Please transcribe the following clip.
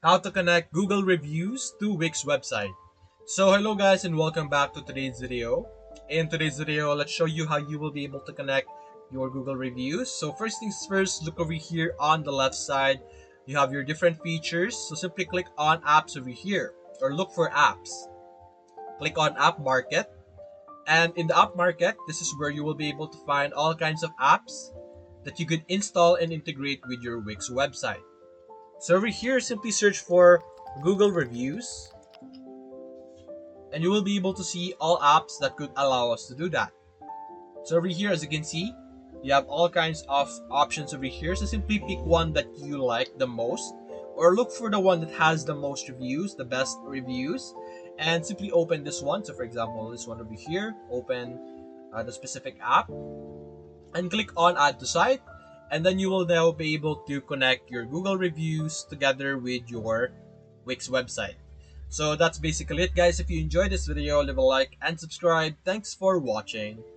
How to connect Google reviews to Wix website. So hello guys and welcome back to today's video. In today's video, let's show you how you will be able to connect your Google reviews. So first things first, look over here on the left side. You have your different features. So simply click on apps over here or look for apps. Click on app market. And in the app market, this is where you will be able to find all kinds of apps that you could install and integrate with your Wix website. So over here, simply search for Google reviews and you will be able to see all apps that could allow us to do that. So over here, as you can see, you have all kinds of options over here. So simply pick one that you like the most or look for the one that has the most reviews, the best reviews, and simply open this one. So for example, this one over here, open the specific app and click on add to site, and then you will now be able to connect your Google reviews together with your Wix website. So that's basically it guys. If you enjoyed this video, leave a like and subscribe. Thanks for watching.